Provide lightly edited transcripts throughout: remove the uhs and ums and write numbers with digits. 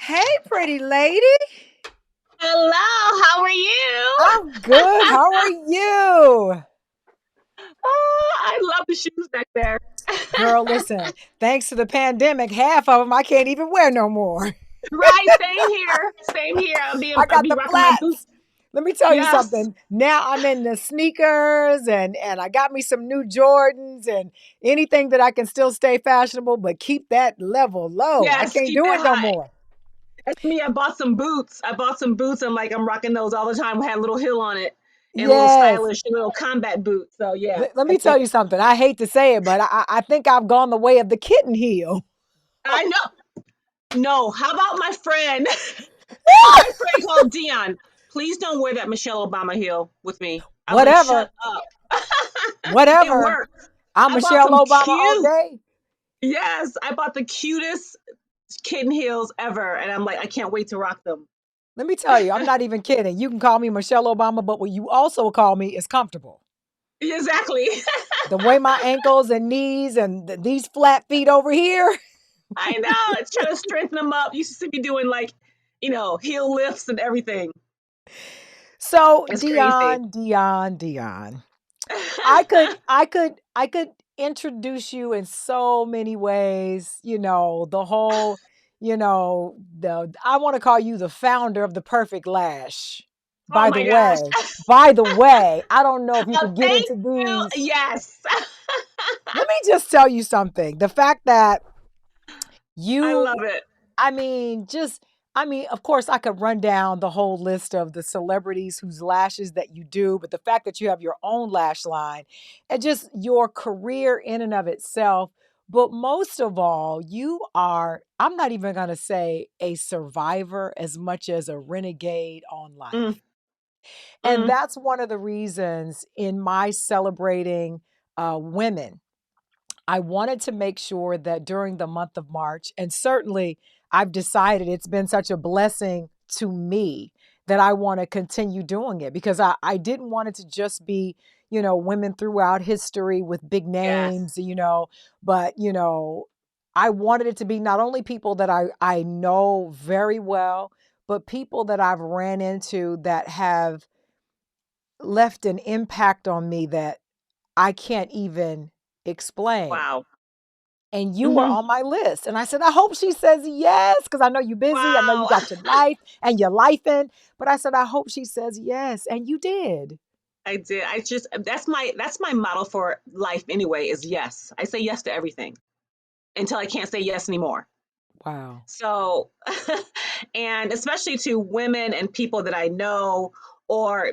Hey, pretty lady. Hello, how are you? I'm good. How are you? Oh, I love the shoes back there. Girl, listen, thanks to the pandemic, half of them I can't even wear no more. Right, same here. Same here. I I'll got be the rocking my boots. flats. Let me tell you Yes, something. Now I'm in the sneakers and I got me some new Jordans and anything that I can still stay fashionable, but keep that level low. I yes, can't keep do it it no high. more. That's me. I bought some boots. I'm rocking those all the time. We had a little heel on it and a little Yes. stylish little combat boot. So yeah, Let I me tell think you something. I hate to say it, but I think I've gone the way of the kitten heel. I know. No, how about my friend? My friend called Dion. Please don't wear that Michelle Obama heel with me. I'm like, shut Whatever. up. It Whatever. worked. I'm I bought Michelle some Obama all cute. day. Yes, I bought the cutest kitten heels ever, and I'm like, I can't wait to rock them. Let me tell you, I'm not even kidding. You can call me Michelle Obama, but what you also call me is comfortable. Exactly. The way my ankles and knees and these flat feet over here. I know. It's trying to strengthen them up. You should be doing like, heel lifts and everything. So It's crazy. Dion. I could introduce you in so many ways, the whole, the I want to call you the founder of the perfect lash. Oh By the my gosh. way, by the way, I don't know if you Oh, could get thank into you. these. Yes. Let me just tell you something. The fact that I you love it. of course, I could run down the whole list of the celebrities whose lashes that you do, but the fact that you have your own lash line and just your career in and of itself. But most of all, I'm not even going to say a survivor as much as a renegade on Mm, life. And mm, that's one of the reasons in my celebrating women I wanted to make sure that during the month of March, and certainly I've decided it's been such a blessing to me that I want to continue doing it because I didn't want it to just be, women throughout history with big yes. names, but, I wanted it to be not only people that I know very well, but people that I've ran into that have left an impact on me that I can't even explain. Wow. And you were Hmm. on my list. And I said, I hope she says yes, because I know you're busy. I know you Wow. got your life and your life in. But I said, I hope she says yes. And you did. I did. I just that's my model for life anyway is yes. I say yes to everything until I can't say yes anymore. Wow. So, and especially to women and people that I know or,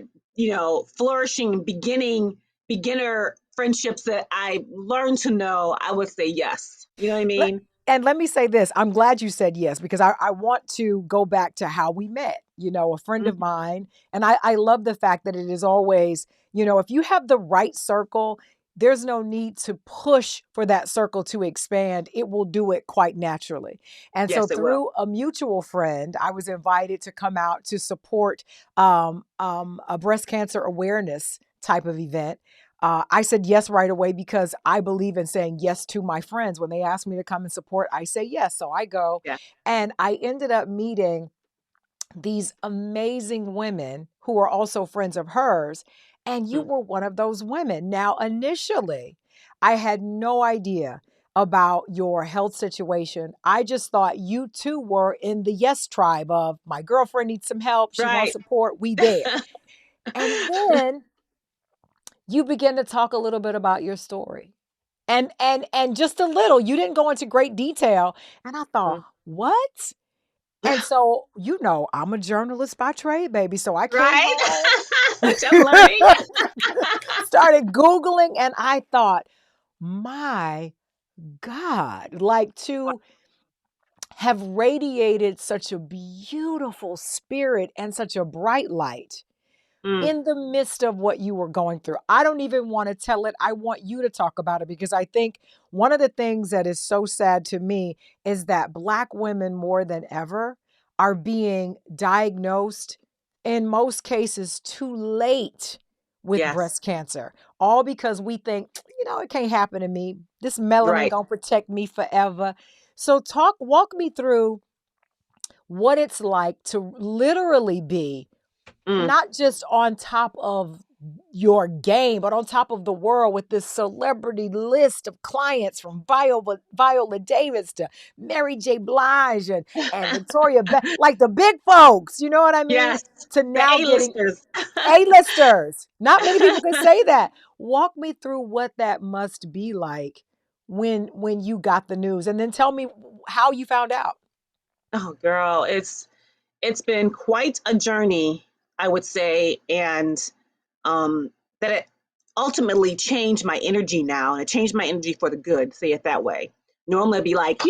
flourishing, beginner friendships that I learned to know, I would say yes. You know what I Let, mean? and let me say this. I'm glad you said yes, because I want to go back to how we met. A friend of Mhm. mine, and I love the fact that it is always, if you have the right circle, there's no need to push for that circle to expand. It will do it quite naturally. And so Yes, it will. through a mutual friend, I was invited to come out to support a breast cancer awareness type of event. I said yes right away because I believe in saying yes to my friends. When they ask me to come and support, I say yes. So I go. Yeah. And I ended up meeting these amazing women who are also friends of hers. And you Mm. were one of those women. Now, initially, I had no idea about your health situation. I just thought you too were in the yes tribe of my girlfriend needs some help. She wants Right. support. We there. And then you begin to talk a little bit about your story. And just a little. You didn't go into great detail. And I thought, Mm. "What?" And so, I'm a journalist by trade, baby. So I came Right? home, Just learning. started Googling, and I thought, my God, like to have radiated such a beautiful spirit and such a bright light Mm. in the midst of what you were going through. I don't even want to tell it. I want you to talk about it because I think one of the things that is so sad to me is that Black women more than ever are being diagnosed, in most cases, too late with Yes. breast cancer. All because we think, it can't happen to me. This melanin Right. gonna protect me forever. So walk me through what it's like to literally be Mm. not just on top of your game, but on top of the world with this celebrity list of clients from Viola Davis to Mary J. Blige and Victoria like the big folks, you know what I mean? Yes, To the now getting A-listers. A-listers. Not many people can say that. Walk me through what that must be like when you got the news, and then tell me how you found out. Oh, girl, it's been quite a journey, I would say, and um, that it ultimately changed my energy now, and it changed my energy for the good. Say it that way. Normally, I'd be like,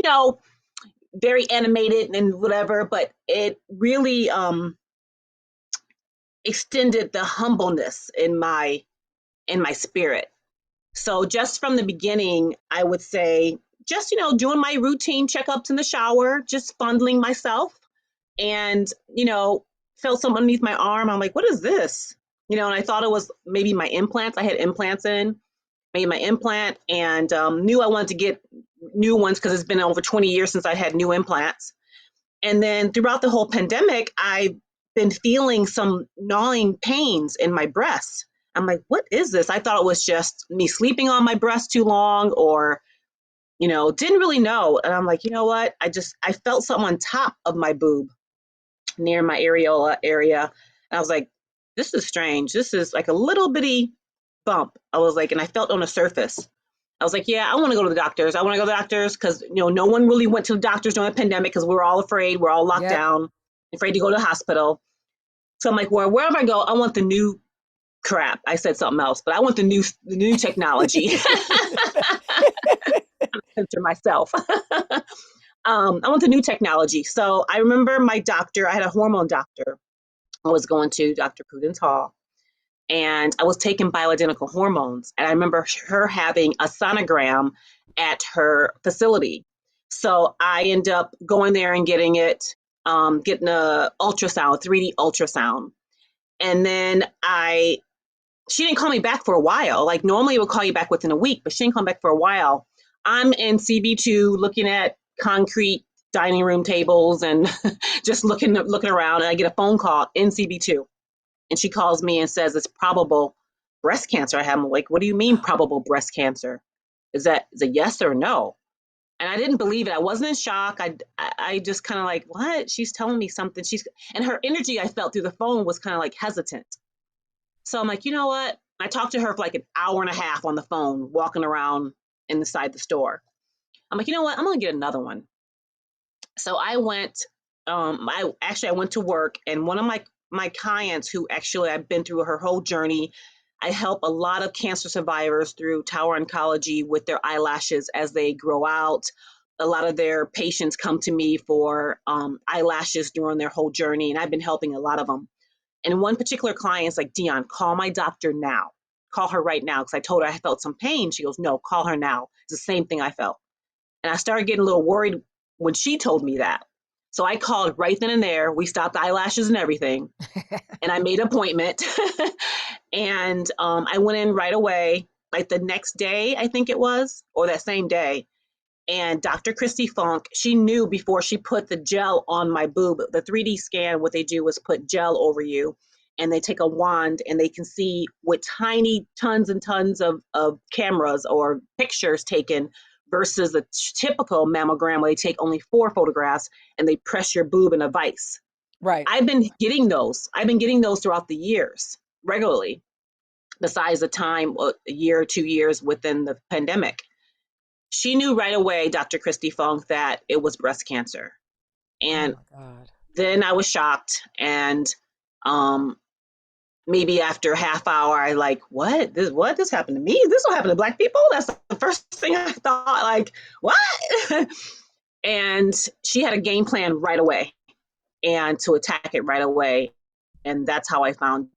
very animated and whatever, but it really extended the humbleness in my spirit. So just from the beginning, I would say, just doing my routine checkups in the shower, just fondling myself, and felt something underneath my arm. I'm like, what is this? And I thought it was maybe my implants. I had implants in, made my implant, and knew I wanted to get new ones because it's been over 20 years since I had new implants. And then throughout the whole pandemic, I've been feeling some gnawing pains in my breast. I'm like, what is this? I thought it was just me sleeping on my breast too long, or didn't really know. And I'm like, you know what? I felt something on top of my boob near my areola area. And I was like, this is strange. This is like a little bitty bump. I was like, and I felt on the surface. I was like, yeah, I want to go to the doctors. I want to go to the doctors because, no one really went to the doctors during the pandemic because we were all afraid. We're all locked Yep. down, afraid to go to the hospital. So I'm like, well, wherever I go, I want the new crap. I said something else, but I want the new technology. Censor myself. I want the new technology. So I remember my doctor, I had a hormone doctor I was going to, Dr. Prudence Hall, and I was taking bioidentical hormones. And I remember her having a sonogram at her facility. So I end up going there and getting a ultrasound, 3D ultrasound. And then she didn't call me back for a while. Like normally it would call you back within a week, but she didn't come back for a while. I'm in CB2 looking at concrete dining room tables and just looking around, and I get a phone call in CB2, and she calls me and says it's probable breast cancer I have. I'm like, what do you mean probable breast cancer? Is a yes or no? And I didn't believe it. I wasn't in shock. I just kind of like, what? She's telling me something. And her energy I felt through the phone was kind of like hesitant. So I'm like, you know what? I talked to her for like an hour and a half on the phone, walking around inside the store. I'm like, you know what? I'm gonna get another one. So I went. I went to work, and one of my clients, who actually I've been through her whole journey. I help a lot of cancer survivors through Tower Oncology with their eyelashes as they grow out. A lot of their patients come to me for eyelashes during their whole journey, and I've been helping a lot of them. And one particular client is like, Dion, call my doctor now. Call her right now. Because I told her I felt some pain. She goes, no, call her now. It's the same thing I felt. And I started getting a little worried when she told me that. So I called right then and there. We stopped the eyelashes and everything. And I made an appointment. And I went in right away, like the next day, I think it was, or that same day. And Dr. Christy Funk, she knew before she put the gel on my boob. The 3D scan, what they do is put gel over you, and they take a wand and they can see with tiny tons and tons of cameras or pictures taken versus a typical mammogram where they take only 4 photographs and they press your boob in a vise. Right. I've been getting those. I've been getting those throughout the years regularly, besides the time, a year or 2 years within the pandemic. She knew right away, Dr. Christy Funk, that it was breast cancer. Oh And my God. then I was shocked. And um, maybe after a half hour, I like, what? This happened to me? This will happen to Black people? That's the first thing I thought, like, what? And she had a game plan right away and to attack it right away. And that's how I found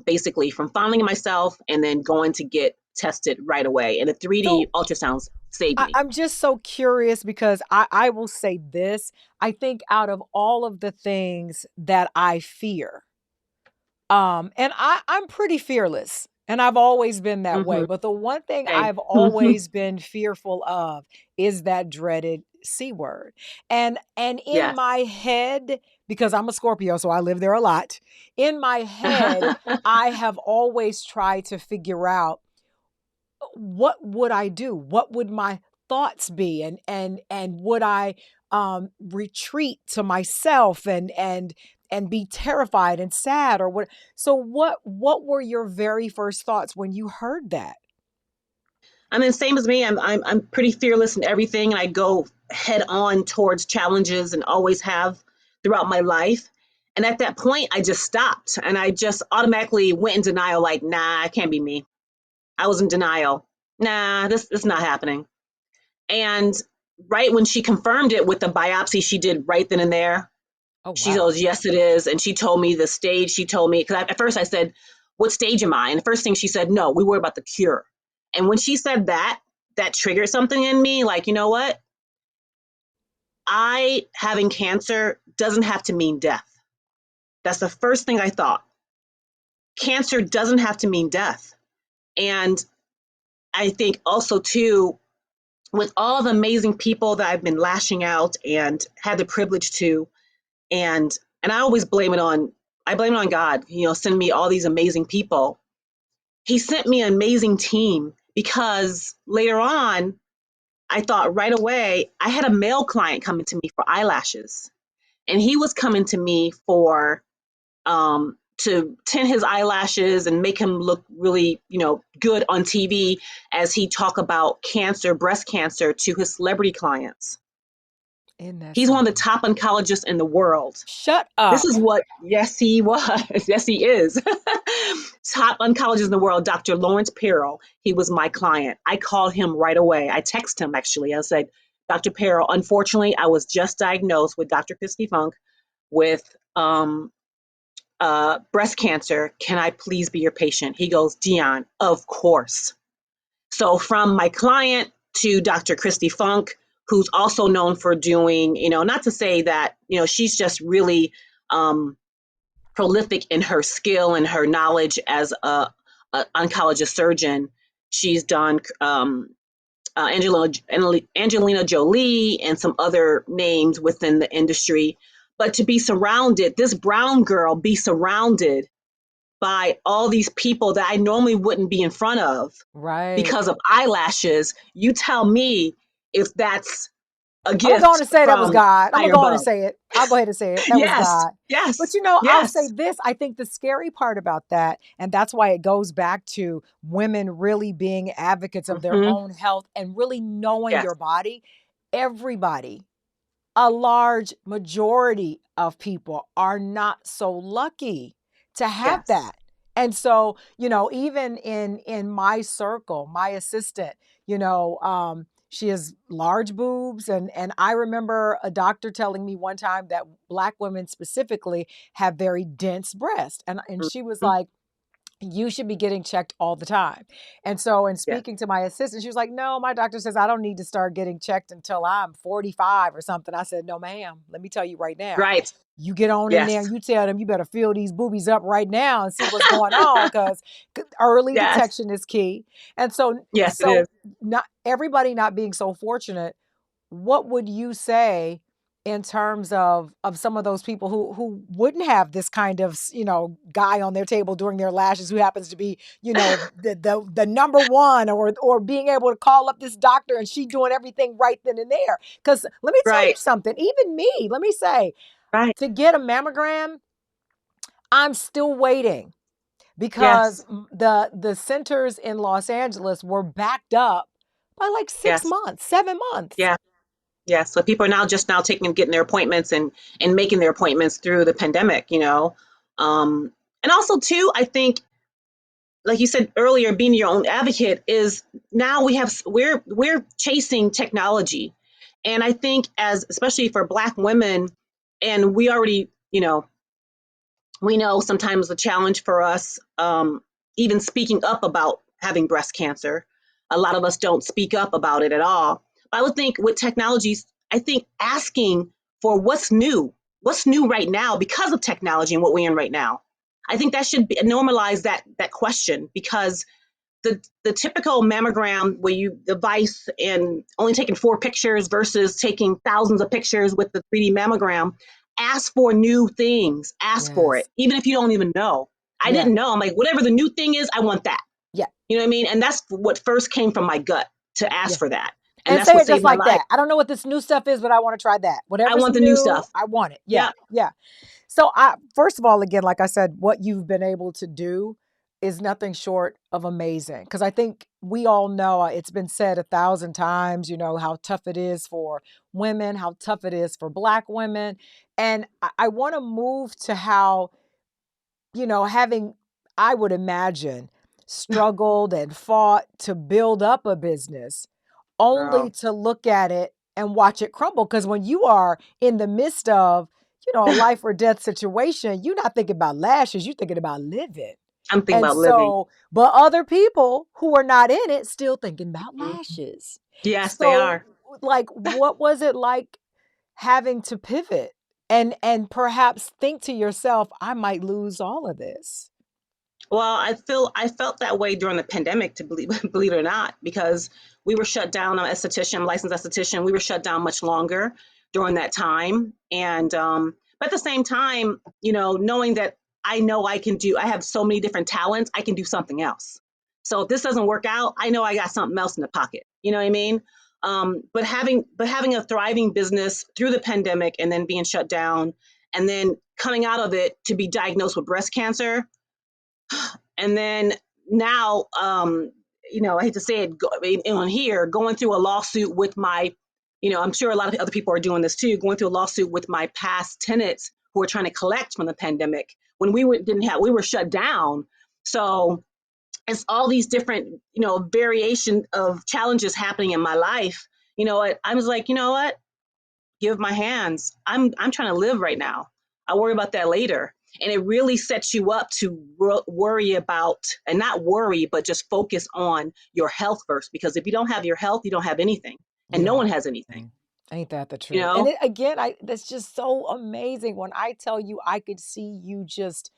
basically from finding myself and then going to get tested right away. And the 3D So ultrasounds saved me. I'm just so curious because I will say this. I think out of all of the things that I fear, and I'm pretty fearless. And I've always been that way. Mm-hmm. But the one thing Same. I've always been fearful of is that dreaded C word. And in Yes. my head, because I'm a Scorpio, so I live there a lot. In my head, I have always tried to figure out what would I do? What would my thoughts be? And would I retreat to myself and be terrified and sad or what? So what were your very first thoughts when you heard that? I mean, same as me. I'm pretty fearless in everything, and I go head on towards challenges, and always have throughout my life. And at that point, I just stopped, and I just automatically went in denial. Like, nah, it can't be me. I was in denial. Nah, this is not happening. And right when she confirmed it with the biopsy she did right then and there, Oh she wow. goes, yes, it is. And she told me the stage. She told me, because at first I said, what stage am I? And the first thing she said, no, we worry about the cure. And when she said that, that triggered something in me. Like, you know what? I having cancer doesn't have to mean death. That's the first thing I thought. Cancer doesn't have to mean death. And I think also, too, with all the amazing people that I've been lashing out and had the privilege to, and I always blame it on God, send me all these amazing people. He sent me an amazing team because later on, I thought right away, I had a male client coming to me for eyelashes, and he was coming to me for to tint his eyelashes and make him look really, good on TV as he talk about cancer, breast cancer, to his celebrity clients. Isn't that He's one of the something? top oncologists in the world. Shut This up. is what, yes, he was. Yes, he is. Top oncologist in the world, Dr. Lawrence Perrell. He was my client. I called him right away. I texted him actually. I said, Dr. Perrell, unfortunately, I was just diagnosed with Dr. Christy Funk with breast cancer. Can I please be your patient? He goes, Dion, of course. So from my client to Dr. Christy Funk, who's also known for doing, not to say that, she's just really prolific in her skill and her knowledge as a oncologist surgeon. She's done Angelina Jolie and some other names within the industry. But to be surrounded, this brown girl be surrounded by all these people that I normally wouldn't be in front of Right. because of eyelashes, you tell me if that's a I'm gonna go on gift and say that was from God. I'm gonna higher go on and above. say it. I'll go ahead and say it. That was Yes, God. But yes, I'll say yes. this. I think the scary part about that, and that's why it goes back to women really being advocates of their Hmm. own health and really knowing Yes, your body. Everybody, a large majority of people are not so lucky to have yes. that. And so, even in my circle, my assistant, she has large boobs, and I remember a doctor telling me one time that black women specifically have very dense breasts. And she was Mhm. like, you should be getting checked all the time. And so, in Yes, speaking to my assistant, she was like, no, my doctor says I don't need to start getting checked until I'm 45 or something. I said, no, ma'am, let me tell you right now. right. You get on in there Yes, and you tell them you better fill these boobies up right now and see what's going on because early yes, detection is key. And so, yes, it is. not everybody not being so fortunate, what would you say in terms of some of those people who wouldn't have this kind of guy on their table doing their lashes who happens to be the number one or being able to call up this doctor and she doing everything right then and there? Because let me tell you Right, something, even me, let me say, right. to get a mammogram, I'm still waiting because Yes, the centers in Los Angeles were backed up by like six yes, months 7 months. yeah, yes. So people are now just now getting their appointments and making their appointments through the pandemic. And also too, I think, like you said earlier, being your own advocate is now we're chasing technology, and I think as especially for Black women, and we already, we know sometimes the challenge for us, even speaking up about having breast cancer. A lot of us don't speak up about it at all. But I would think with technologies, I think asking for what's new right now because of technology and what we're in right now. I think that should be normalize that question, because the typical mammogram where you device and only taking 4 pictures versus taking thousands of pictures with the 3D mammogram, ask for new things, ask for it, Yes. even if you don't even know. I Yeah. didn't know. I'm like, whatever the new thing is, I want that. Yeah. You know what I mean? And that's what first came from my gut, to ask Yeah. for that. And And that's say what it just saved my like life. that. I don't know what this new stuff is, but I want to try that. I Whatever's want the new new, stuff. I want it. Yeah. Yeah. Yeah. So I first of all, again, like I said, what you've been able to do is nothing short of amazing. Because I think we all know it's been said 1,000 times, how tough it is for women, how tough it is for Black women. And I want to move to how, having, I would imagine, struggled and fought to build up a business only Girl. to look at it and watch it crumble. Because when you are in the midst of, a life or death situation, you're not thinking about lashes, you're thinking about living. I'm thinking And about living. so, but other people who are not in it still thinking about Mhm. lashes. Yes, they So, are. like, what was it like having to pivot and perhaps think to yourself, I might lose all of this? Well, I felt that way during the pandemic, to believe believe it or not, because we were shut down. I'm an esthetician, licensed esthetician. We were shut down much longer during that time, and but at the same time, knowing that I know I have so many different talents, I can do something else. So if this doesn't work out, I know I got something else in the pocket. You know what I mean? But having a thriving business through the pandemic and then being shut down, and then coming out of it to be diagnosed with breast cancer, and then now, I hate to say it, on here, going through a lawsuit with my, I'm sure a lot of other people are doing this too, going through a lawsuit with my past tenants who are trying to collect from the pandemic when we were shut down. So it's all these different, variation of challenges happening in my life. I was like, you know what? Give my hands. I'm trying to live right now. I'll worry about that later. And it really sets you up to worry about, and not worry, but just focus on your health first. Because if you don't have your health, you don't have anything, You and no don't one have has anything. anything. Ain't that the You truth? And know? it, again, that's just so amazing when I tell you I could see you just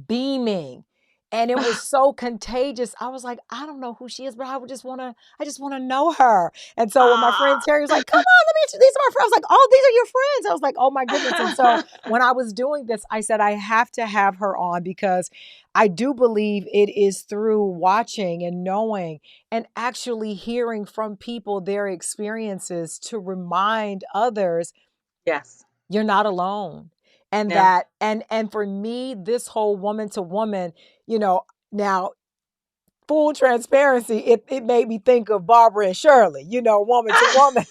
beaming. And it was so contagious. I was like, I don't know who she is, but I just want to know her. And so when my friend Ah. Terry was like, come on, let me introduce these are my friends. I was like, oh, these are your friends. I was like, oh my goodness. And so when I was doing this, I said, I have to have her on because I do believe it is through watching and knowing and actually hearing from people their experiences to remind others Yes. you're not alone. And Yeah. that and for me, this whole woman to woman, now full transparency, it made me think of Barbara and Shirley, woman to woman.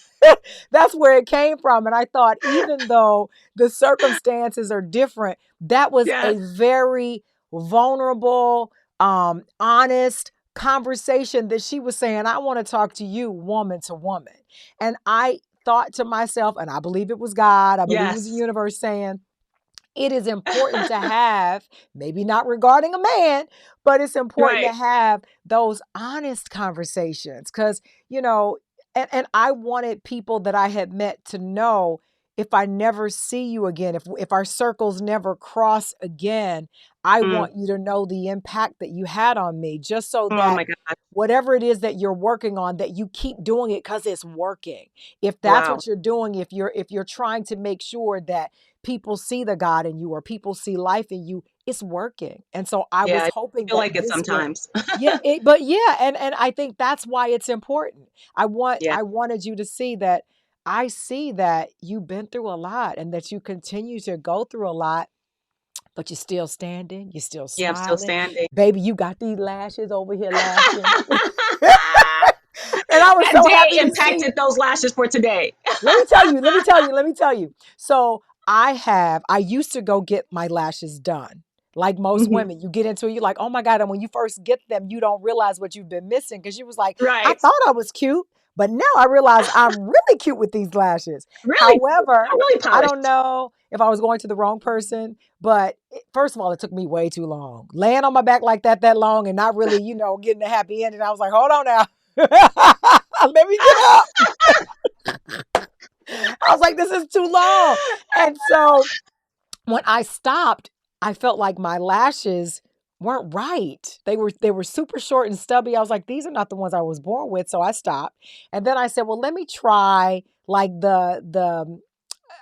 That's where it came from. And I thought, even though the circumstances are different, that was a Yes. very vulnerable, honest conversation that she was saying, I want to talk to you, woman to woman. And I thought to myself, and I believe it was God, I believe it was the Yes. universe saying, it is important to have, maybe not regarding a man, but it's important to Right. have those honest conversations. Because, and I wanted people that I had met to know if I never see you again, if our circles never cross again, I Mm. want you to know the impact that you had on me, just so Oh that my God. whatever it is that you're working on, that you keep doing it because it's working. If that's Wow. what you're doing, if you're trying to make sure that people see the God in you or people see life in you, it's working. And so I Yeah. was I hoping feel that like it this would, sometimes. yeah, but yeah, and I think that's why it's important. Yeah. I wanted you to see that I see that you've been through a lot and that you continue to go through a lot, but you're still standing, you're still Yeah. I'm still smiling. standing. Baby, you got these lashes over here lashing. That And I was so day happy to see. impacted those lashes for today. Let me tell you. So I used to go get my lashes done. Like most Mhm. women, you get into it, you're like, oh my God. And when you first get them, you don't realize what you've been missing. Cause you was like, I Right. thought I was cute, but now I realize I'm really cute with these lashes. Really, However, really I don't polished. know if I was going to the wrong person, but first of all, it took me way too long. Laying on my back like that long and not really, getting a happy ending. I was like, hold on now. Let me get up. I was like, this is too long. And so when I stopped, I felt like my lashes weren't right. They were super short and stubby. I was like, these are not the ones I was born with. So I stopped. And then I said, well, let me try like the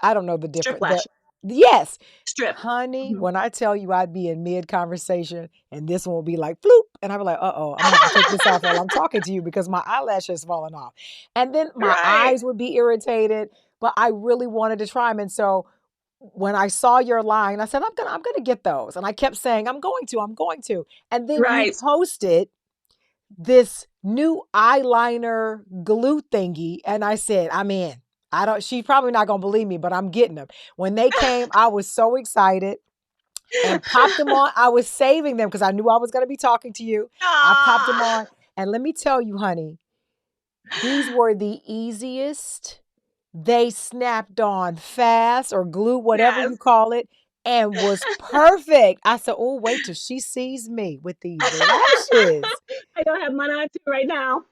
I don't know the Strip different the lash, yes. strip. Honey, Mhm. when I tell you I'd be in mid conversation and this one will be like floop, and I'd be like, I'm gonna have to take this off while I'm talking to you because my eyelash has fallen off. And then my Right. eyes would be irritated, but I really wanted to try them. And so when I saw your line, I said, I'm gonna get those. And I kept saying, I'm going to. And then you Right. posted this new eyeliner glue thingy. And I said, I'm in. I don't, she's probably not gonna believe me, but I'm getting them. When they came, I was so excited and popped them on. I was saving them because I knew I was gonna be talking to you. I popped them Ah, on. And let me tell you, honey, these were the easiest. They snapped on fast or glue, whatever yes. you call it, and was perfect. I said, oh, wait till she sees me with these lashes. I don't have mine on too right now.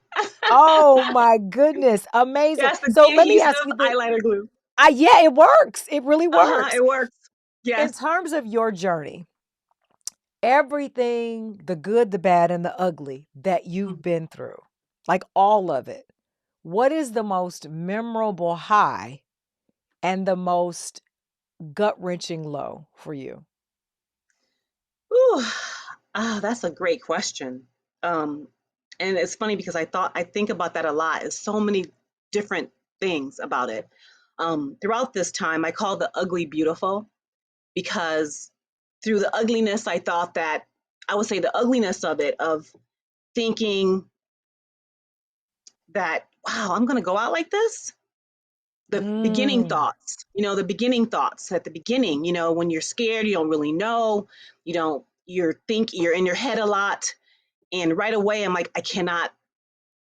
Oh my goodness. Amazing. Yes, the So let me de-adhesive ask you this. eyeliner glue. Yeah, it works. It really Uh-huh, works. it works. In Yes. terms of your journey, everything, the good, the bad, and the ugly that you've Mm. been through, like all of it, what is the most memorable high and the most gut wrenching low for you? Ooh, that's a great question. Um, and it's funny because I think about that a lot. There's so many different things about it. Throughout this time, I call the ugly beautiful because through the ugliness, I thought that I would say the ugliness of it, of thinking that, wow, I'm going to go out like this. The beginning Mm. thoughts, the beginning thoughts at the beginning, when you're scared, you don't really know, you're in your head a lot. And right away, I'm like, I cannot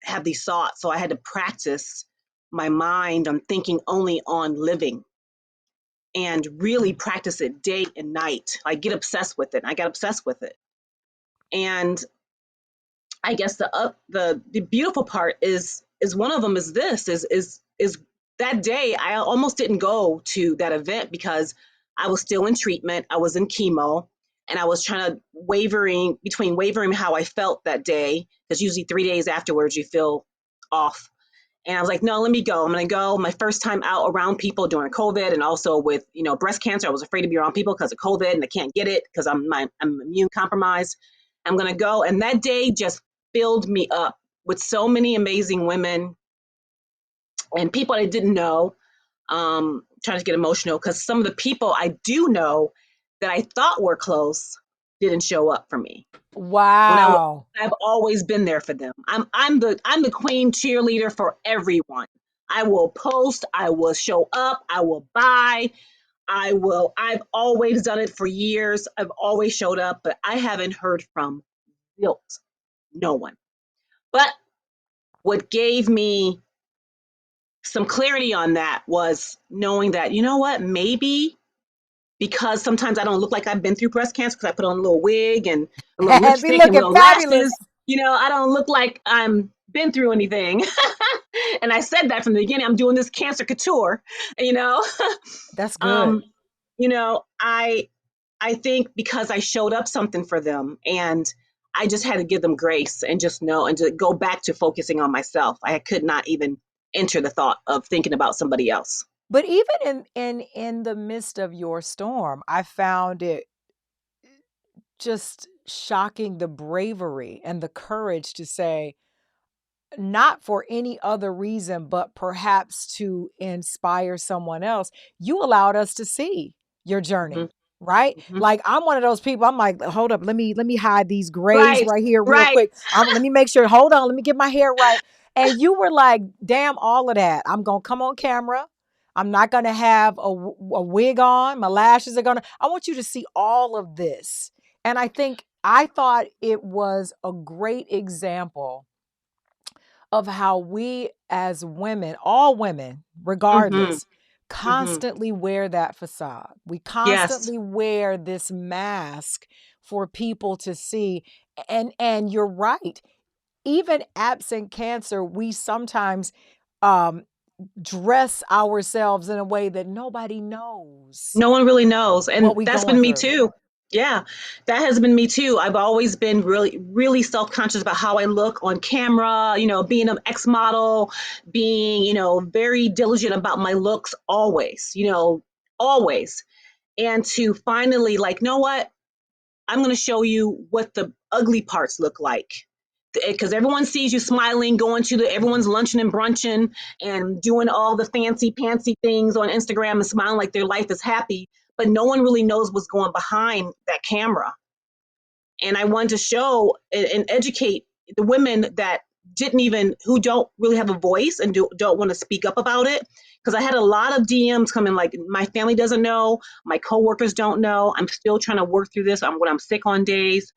have these thoughts. So I had to practice my mind on thinking only on living and really practice it day and night. Like get obsessed with it. I got obsessed with it. And I guess the beautiful part is one of them is this is that day I almost didn't go to that event because I was still in treatment. I was in chemo and I was trying to wavering how I felt that day because usually 3 days afterwards you feel off. And I was like, no, let me go. I'm going to go. My first time out around people during COVID and also with, breast cancer. I was afraid to be around people because of COVID and I can't get it because I'm immune compromised. I'm going to go. And that day just filled me up with so many amazing women and people I didn't know. Trying to get emotional because some of the people I do know that I thought were close didn't show up for me when Wow. I've always been there for them. I'm the queen cheerleader for everyone. I will post, I will show up, I will buy, I've always done it for years. I've always showed up, but I haven't heard from zilch, no one. But what gave me some clarity on that was knowing that, you know what, maybe because sometimes I don't look like I've been through breast cancer because I put on a little wig and a little Be lipstick and looking little fabulous. lashes. I don't look like I'm been through anything. And I said that from the beginning. I'm doing this cancer couture, you know. That's good. um, I think because I showed up something for them and I just had to give them grace and just know and to go back to focusing on myself. I could not even enter the thought of thinking about somebody else. But even in the midst of your storm, I found it just shocking the bravery and the courage to say, not for any other reason, but perhaps to inspire someone else, you allowed us to see your Hmm. journey, right? Hmm. Like I'm one of those people. I'm like, hold up, let me hide these grays Right, right here real right. quick. Let me make sure. Hold on, let me get my hair right. And you were like, damn, all of that. I'm gonna come on camera. I'm not gonna have a wig on. My lashes are gonna. I want you to see all of this. And I thought it was a great example of how we as women, all women, Hmm. regardless, Hmm. constantly wear that facade. We Yes. constantly wear this mask for people to see. And you're right. Even absent cancer, we sometimes um, dress ourselves in a way that nobody knows No one really knows. what And we that's going been me through. too. Yeah, that has been me too. I've always been really, really self-conscious about how I look on camera, being an ex-model, being, very diligent about my looks always, always. And to finally, like, know what? I'm going to show you what the ugly parts look like. Because everyone sees you smiling, going to everyone's lunching and brunching and doing all the fancy pantsy things on Instagram and smiling like their life is happy, but no one really knows what's going behind that camera. And I wanted to show and educate the women that who don't really have a voice and don't want to speak up about it. Because I had a lot of DMs coming like, my family doesn't know, my coworkers don't know, I'm still trying to work through this when I'm sick on days.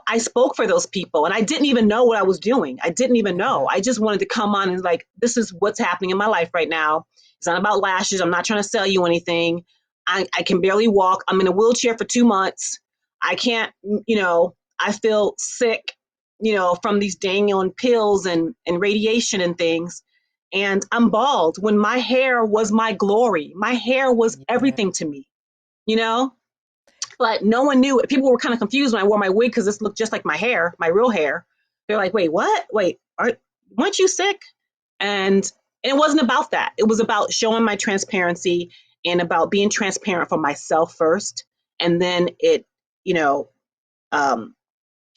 I spoke for those people and I didn't even know what I was doing. I didn't even know. Yeah. I just wanted to come on and like, this is what's happening in my life right now. It's not about lashes. I'm not trying to sell you anything. I can barely walk. I'm in a wheelchair for 2 months. I can't, I feel sick, from these dang pills and radiation and things. And I'm bald when my hair was my glory. My hair was Yeah. everything to me, you know? But no one knew. People were kind of confused when I wore my wig because this looked just like my hair, my real hair. They're like, "Wait, what? Wait, weren't you sick?" And it wasn't about that. It was about showing my transparency and about being transparent for myself first, and then it, you know, um,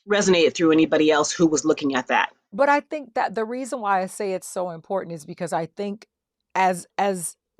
resonated through anybody else who was looking at that. But I think that the reason why I say it's so important is because I think as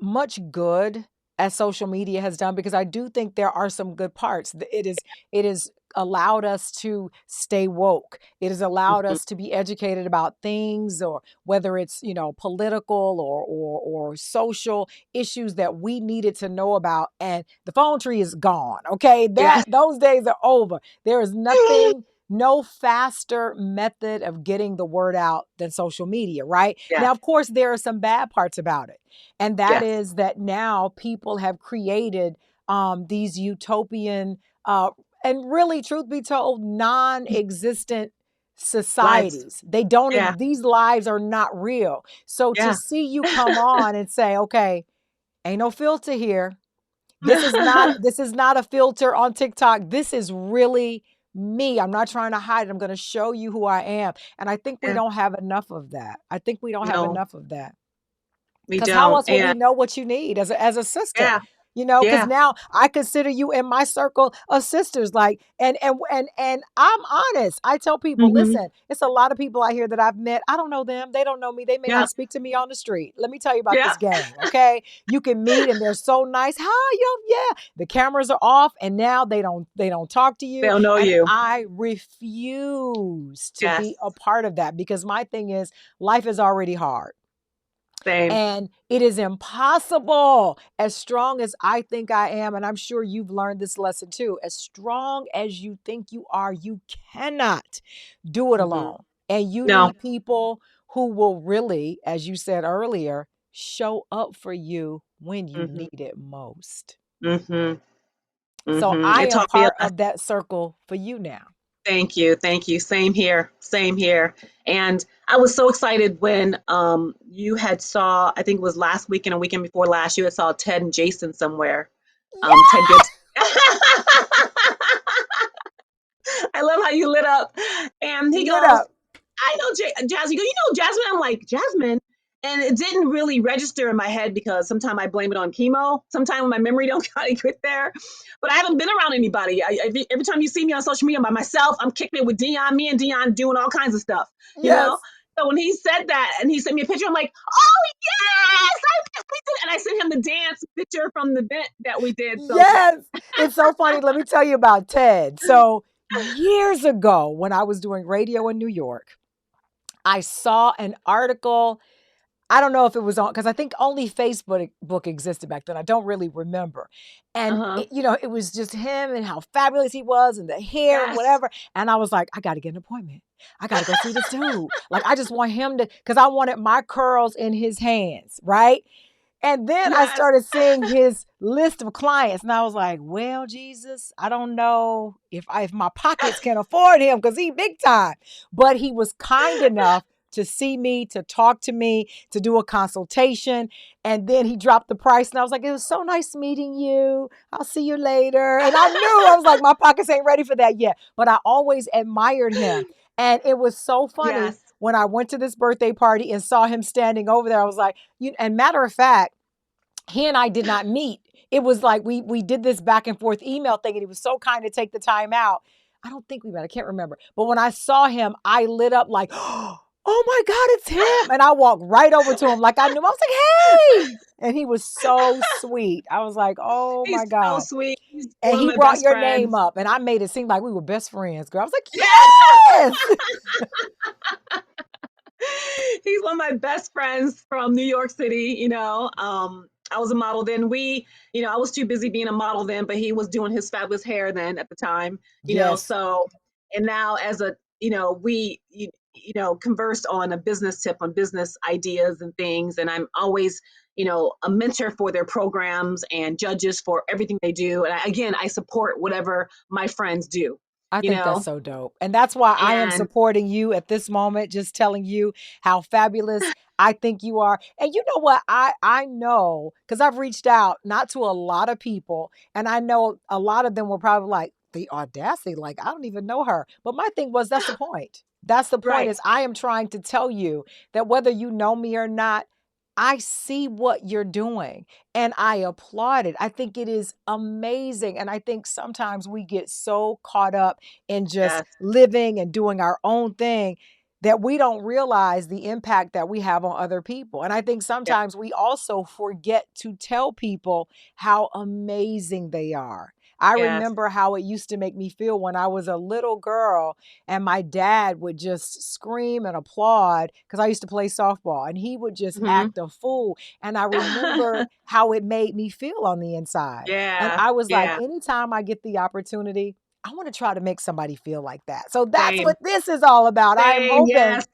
much good as social media has done, because I do think there are some good parts. It is allowed us to stay woke. It has allowed Mhm. us to be educated about things, or whether it's, political or social issues that we needed to know about. And the phone tree is gone. Okay. Yes. Those days are over. There is nothing, no faster method of getting the word out than social media, right? Yes. Now, of course, there are some bad parts about it. And that Yes. is that now people have created these utopian, and really, truth be told, non existent Lives. societies. They don't, Yeah. these lives are not real. So to Yeah. see you come on and say, okay, ain't no filter here. This is not a filter on TikTok. This is really me. I'm not trying to hide it. I'm going to show you who I am. And I think we Yeah. don't have enough of that. I think we don't have No, enough of that. we Because how don't. else will we And know what you need as a sister? yeah. Because Yeah. now I consider you in my circle of sisters. Like, and I'm honest. I tell people, Hmm. listen, it's a lot of people out here that I've met. I don't know them. They don't know me. They may Yeah. not speak to me on the street. Let me tell you about Yeah. this game. Okay. You can meet and they're so nice. Hi, yo, yeah. The cameras are off and now they don't talk to you. They'll know And you. I refuse to Yes. be a part of that, because my thing is life is already hard. Same. And it is impossible, as strong as I think I am, and I'm sure you've learned this lesson too. As strong as you think you are, you cannot do it Hmm. alone. And you No. need people who will really, as you said earlier, show up for you when you Hmm. need it most. Hmm. So Hmm. I It am taught me a part lesson. of that circle for you now. Thank you. Thank you. Same here. Same here. And I was so excited when you had saw, I think it was last weekend or weekend before last, you had saw Ted and Jason somewhere. Yeah, Ted Gibson. I love how you lit up. And he lit goes, up. I know Jasmine. Jasmine? I'm like, Jasmine. And it didn't really register in my head because sometimes I blame it on chemo. Sometimes my memory don't kind of get there. But I haven't been around anybody. Every time you see me on social media, I'm by myself. I'm kicking it with Dion. Me and Dion doing all kinds of stuff, you know? Yes. So when he said that and he sent me a picture, I'm like, oh, yes, we did. And I sent him the dance picture from the event that we did. So, Yes. It's so funny. Let me tell you about Ted. So, years ago, when I was doing radio in New York, I saw an article. I don't know if it was on, because I think only Facebook book existed back then. I don't really remember. And uh-huh. it was just him and how fabulous he was and the hair and Yes. whatever. And I was like, I got to get an appointment. I got to go see this dude. Like, I just want him to, because I wanted my curls in his hands, right? And then I Yes. started seeing his list of clients, and I was like, "Well, Jesus, I don't know if my pockets can afford him, because he big time." But he was kind enough to see me, to talk to me, to do a consultation. And then he dropped the price. And I was like, it was so nice meeting you. I'll see you later. And I knew, I was like, my pockets ain't ready for that yet. But I always admired him. And it was so funny Yes. when I went to this birthday party and saw him standing over there. I was like, and matter of fact, he and I did not meet. It was like we did this back and forth email thing, and he was so kind to take the time out. I don't think we met. I can't remember. But when I saw him, I lit up like, oh my God, it's him. And I walked right over to him like I knew him. I was like, hey. And he was so sweet. I was like, oh He's my so God. sweet. He's And one of he my brought best your name friends. up, and I made it seem like we were best friends, girl. I was Yes. like, yes. He's one of my best friends from New York City. I was a model then. I was too busy being a model then, but he was doing his fabulous hair then at the time. Yes, So and now as a we conversed on a business tip on business ideas and things, and I'm always a mentor for their programs and judges for everything they do. And again, I support whatever my friends do. I You think that's know, so dope. And that's why I am and supporting you at this moment, just telling you how fabulous I think you are. And you know what? I know because I've reached out not to a lot of people, and I know a lot of them were probably like, the audacity, like, I don't even know her. But my thing was, that's the point. That's the point right, is I am trying to tell you that whether you know me or not, I see what you're doing and I applaud it. I think it is amazing. And I think sometimes we get so caught up in just yes, living and doing our own thing that we don't realize the impact that we have on other people. And I think yeah, sometimes we also forget to tell people how amazing they are. I yes, remember how it used to make me feel when I was a little girl and my dad would just scream and applaud because I used to play softball and he would just hmm act a fool. And I remember how it made me feel on the inside. And yeah, I was like, yeah, anytime I get the opportunity, I want to try to make somebody feel like that. So that's same, what this is all about. I am same, hoping yes,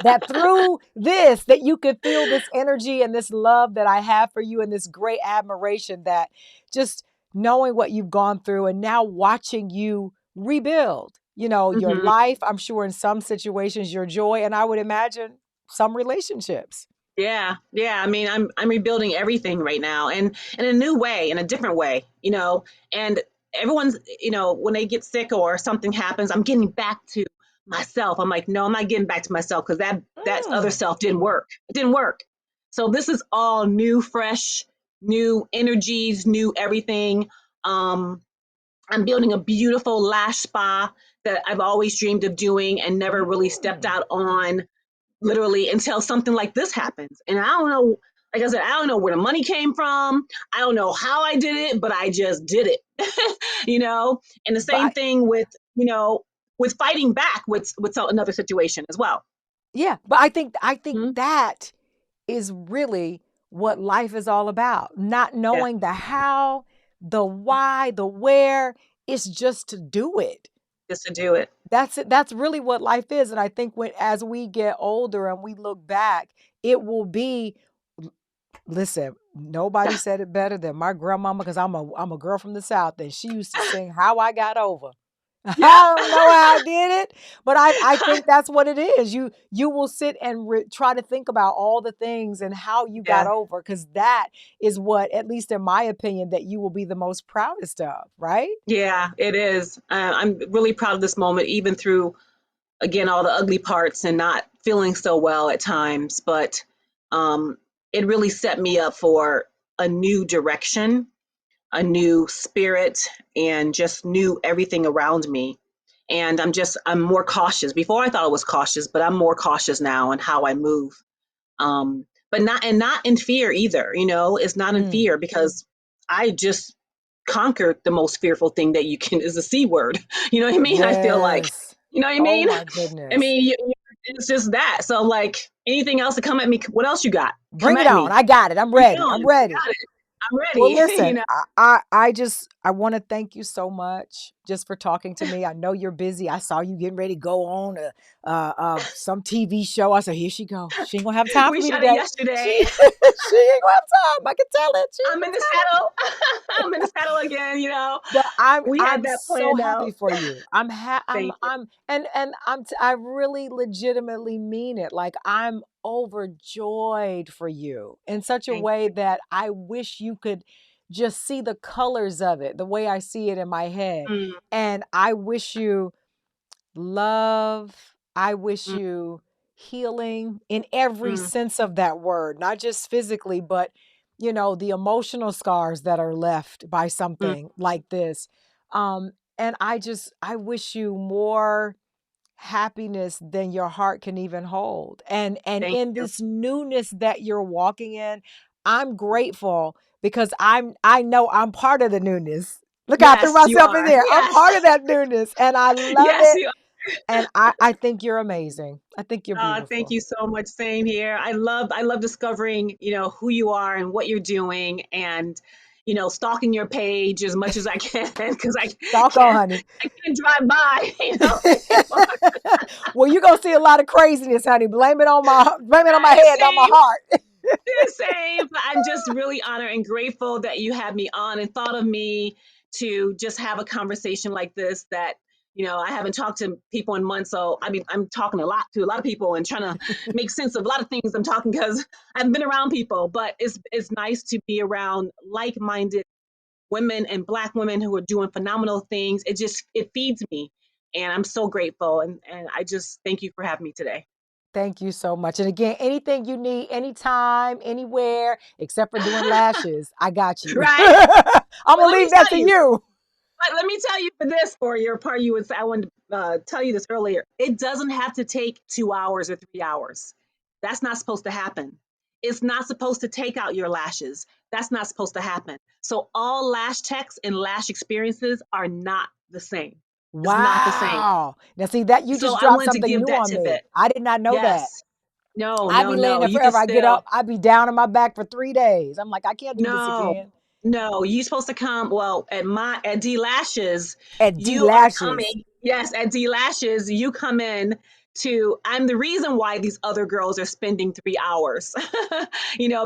that through this that you could feel this energy and this love that I have for you and this great admiration that just knowing what you've gone through and now watching you rebuild, your hmm life, I'm sure in some situations your joy and I would imagine some relationships. yeah, yeah. I mean, I'm rebuilding everything right now, and in a new way, in a different way, And everyone's, when they get sick or something happens, I'm getting back to myself. I'm like, no, I'm not getting back to myself because that other Mm. self didn't work. It didn't work. So this is all new, fresh, new energies, new everything. Um, I'm building a beautiful lash spa that I've always dreamed of doing and never really stepped Mm. out on literally until something like this happens. And I don't know, like I said, I don't know where the money came from. I don't know how I did it, but I just did it. And the But same thing with fighting back with another situation as well. yeah, but I think Mhm. that is really what life is all about. Not Yeah, knowing the how, the why, the where, it's just to do it. just to do it. That's it. That's really what life is. And I think when as we get older and we look back, it will be listen, nobody said it better than my grandmama because I'm a girl from the South and she used to sing How I Got Over. I Yep. don't know how I did it, but I think that's what it is. You will sit and try to think about all the things and how you got Yeah. over because that is what, at least in my opinion, that you will be the most proudest of, right? Yeah, it is. I'm really proud of this moment, even through again all the ugly parts and not feeling so well at times, but um, it really set me up for a new direction, a new spirit, and just new everything around me. And I'm more cautious. Before I thought I was cautious, but I'm more cautious now in how I move. But not in fear either. It's not in Mm. fear because I just conquered the most fearful thing that you can is a C word. You know what I mean? I feel like, Yes. you know what I Oh mean? my I goodness. mean, it's just that. So like anything else to come at me, what else you got? Come Bring it at on. me. I got it. I'm Bring it ready. on. I'm I ready. got it. I'm Well, ready. listen, You know, I want to thank you so much just for talking to me. I know you're busy. I saw you getting ready to go on some TV show. I said, here she go. She ain't gonna have time for we me shot it today. yesterday. She she ain't gonna have time. I can tell it. She ain't I'm in the gonna. saddle. I'm in the saddle again. You know, But I'm we had I'm that so planned happy out. for you. Thank you. I'm and I really legitimately mean it. Like I'm overjoyed for you in such a Thank way you. that I wish you could just see the colors of it, the way I see it in my head. Mm, And I wish you love. I wish mm, you healing in every mm, sense of that word, not just physically, but the emotional scars that are left by mm. something like this. Um, and I wish you more happiness than your heart can even hold. And Thank in you. this newness that you're walking in, I'm grateful because I know I'm part of the newness. Look, I threw Yes, you myself in are. there. I'm Yes, part of that newness and I love yes, it. you are. And I think you're amazing. I think you're Thank beautiful. you so much. Same here. I love discovering, who you are and what you're doing, and stalking your page as much as I can because Doggone, can't honey. I can't drive by, anymore. Well, you're gonna see a lot of craziness, honey. Blame it on my Right? head, not my heart. Same. But I'm just really honored and grateful that you had me on and thought of me to just have a conversation like this. That I haven't talked to people in months, so I mean, I'm talking a lot to a lot of people and trying to make sense of a lot of things I'm talking because I've been around people. But it's nice to be around like-minded women and Black women who are doing phenomenal things. It feeds me, and I'm so grateful. And I just thank you for having me today. Thank you so much. And again, anything you need, anytime, anywhere, except for doing lashes, I got you. Right? I'm Well, gonna let me leave that tell to you. you. But let me tell you for this, for your part, I wanted to tell you this earlier. It doesn't have to take 2 hours or 3 hours. That's not supposed to happen. It's not supposed to take out your lashes. That's not supposed to happen. So all lash techs and lash experiences are not the same. It's not the same. Wow. Now see that you So just I dropped wanted to something give new that on me. tidbit. I did not know that. Yes. No, I'd no, be laying no. there You can forever. I get up, still I'd be down on my back for 3 days. I'm like, I can't do this no, again. no. You're supposed to come. Well, at D Lashes, At D you are lashes. coming. Yes, at D Lashes, you come in to. I'm the reason why these other girls are spending 3 hours.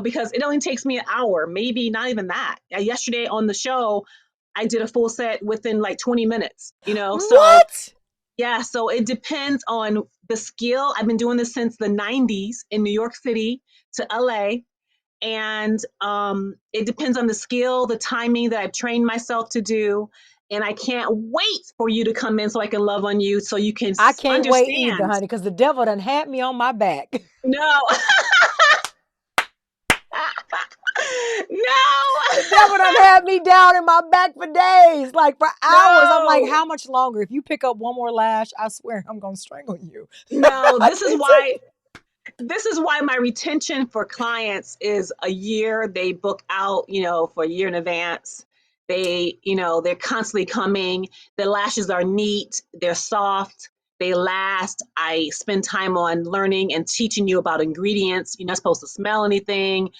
Because it only takes me an hour, maybe not even that. Yesterday on the show, I did a full set within like 20 minutes. So What? yeah, so it depends on the skill. I've been doing this since the 90s in New York City to LA, and it depends on the skill, the timing that I've trained myself to do. And I can't wait for you to come in so I can love on you so you can I can't wait either, understand. honey, because the devil done had me on my back. No. The devil done No. had me down in my back for days, like for hours. I'm like, No. how much longer? If you pick up one more lash, I swear I'm gonna strangle you. No, I can't take it. this is why my retention for clients is a year. They book out, for a year in advance. They're constantly coming. The lashes are neat, they're soft, they last. I spend time on learning and teaching you about ingredients. You're not supposed to smell anything,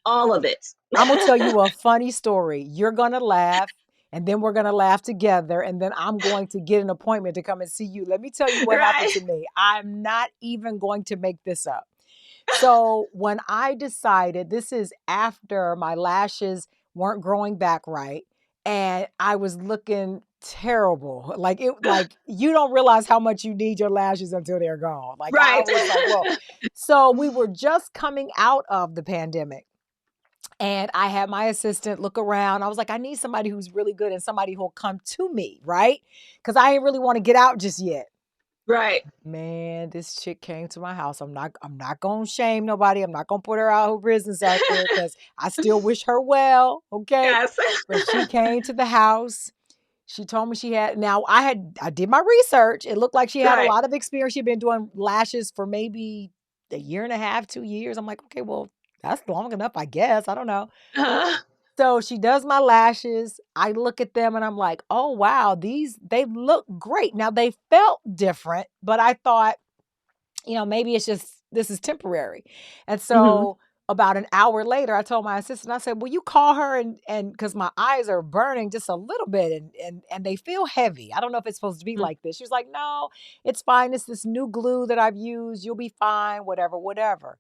all of it. I'm gonna tell you a funny story. You're gonna laugh, and then we're gonna laugh together, and then I'm going to get an appointment to come and see you. Let me tell you what happened Right? to me. I'm not even going to make this up. So when I decided, this is after my lashes weren't growing back right, and I was looking terrible. Like you don't realize how much you need your lashes until they're gone. Like I Right. was like, whoa. So we were just coming out of the pandemic. And I had my assistant look around. I was like, I need somebody who's really good and somebody who'll come to me, right? Because I ain't really want to get out just yet. Right. Man, this chick came to my house. I'm not gonna shame nobody. I'm not gonna put her business out there because I still wish her well. Okay. Yes. But she came to the house. She told me she had now I did my research. It looked like she had a Right. lot of experience. She'd been doing lashes for maybe a year and a half, 2 years. I'm like, okay, well, that's long enough, I guess. I don't know. Uh, So she does my lashes. I look at them and I'm like, oh wow, they look great. Now they felt different, but I thought, maybe it's just this is temporary. And mhm. so About an hour later, I told my assistant, I said, "Will you call her and because my eyes are burning just a little bit and they feel heavy. I don't know if it's supposed to be Mm. like this." She was like, "No, it's fine. It's this new glue that I've used. You'll be fine. Whatever, whatever."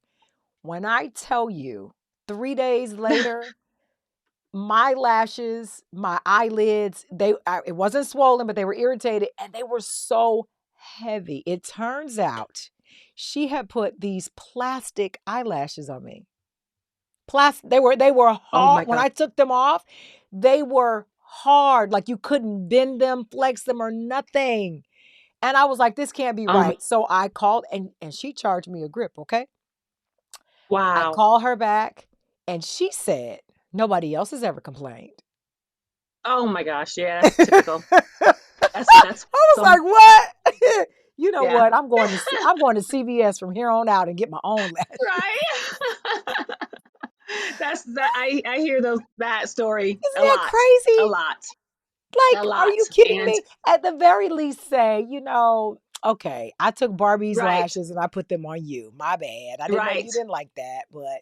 When I tell you, 3 days later, my lashes, my eyelids, it wasn't swollen, but they were irritated and they were so heavy. It turns out she had put these plastic eyelashes on me. Plastic. They were Oh hard. my When God. I took them off, they were hard. Like you couldn't bend them, flex them, or nothing. And I was like, this can't be Oh my, right. So I called and she charged me a grip, okay? I wow. called her back and she said, nobody else has ever complained. Oh my gosh. Yeah, that's typical. I That's was some, like, what? You know yeah. what? I'm going to CVS from here on out and get my own lashes. Right. That's that. I hear that story Isn't a that lot, a crazy? lot, a Like, are lot. you kidding And me? At the very least, say, okay, I took Barbie's right, lashes and I put them on you. My bad. I didn't know right. you didn't like that, but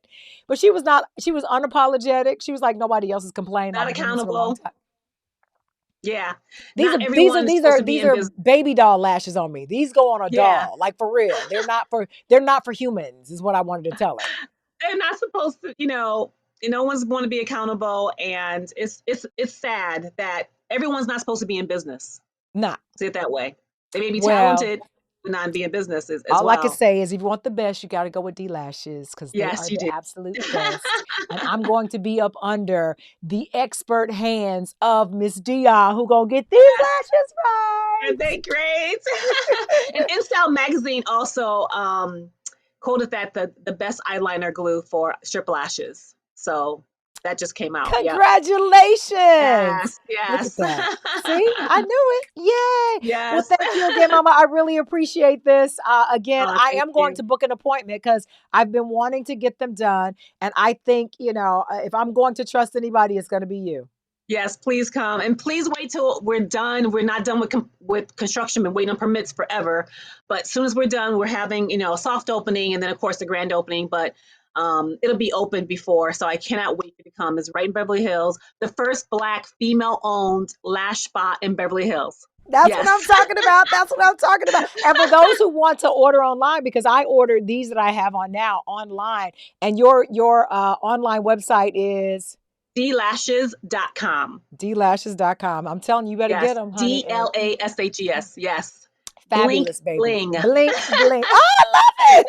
she was not. She was unapologetic. She was like, nobody else is complaining. I've Not been doing this for a long accountable. time. Yeah. These Not are these are everyone is these supposed are to be these in are business. baby doll lashes on me. These go on a Yeah. doll, like for real. They're not for humans. Is what I wanted to tell her. They're not supposed to, no one's going to be accountable. And it's sad that everyone's not supposed to be in business. Not Say it that way. They may be well. talented, but not be in business as All I could well. say is if you want the best, you got to go with D Lashes because they Yes, are you the do. absolute best. And I'm going to be up under the expert hands of Miss Dia who gonna get these lashes Aren't right. they great? And InStyle magazine also quoted that the best eyeliner glue for strip lashes. So that just came out. Yep. Congratulations. Yes. Look at Yes. that. See, I knew it. Yay. Well, Yes. thank you again, Mama. I really appreciate this. Again, Oh, I thank am going you. to book an appointment because I've been wanting to get them done. And I think, if I'm going to trust anybody, it's going to be you. Yes, please come and please wait till we're done. We're not done with construction. Been waiting on permits forever, but as soon as we're done, we're having a soft opening and then of course the grand opening. But it'll be open before, so I cannot wait for you to come. It's right in Beverly Hills, the first Black female-owned lash spa in Beverly Hills. That's what I'm Yes, talking about. That's what I'm talking about. And for those who want to order online, because I ordered these that I have on now online, and your online website is dlashes.com. dlashes.com. I'm telling you, you better get Yes, them, honey. And DLASHES. Yes, blink fabulous, baby. bling. Blink, blink. Oh, I love it.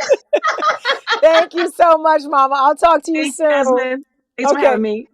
Thank you so much, Mama. I'll talk to you Thanks, soon. Jasmine. Thanks for Okay. having me.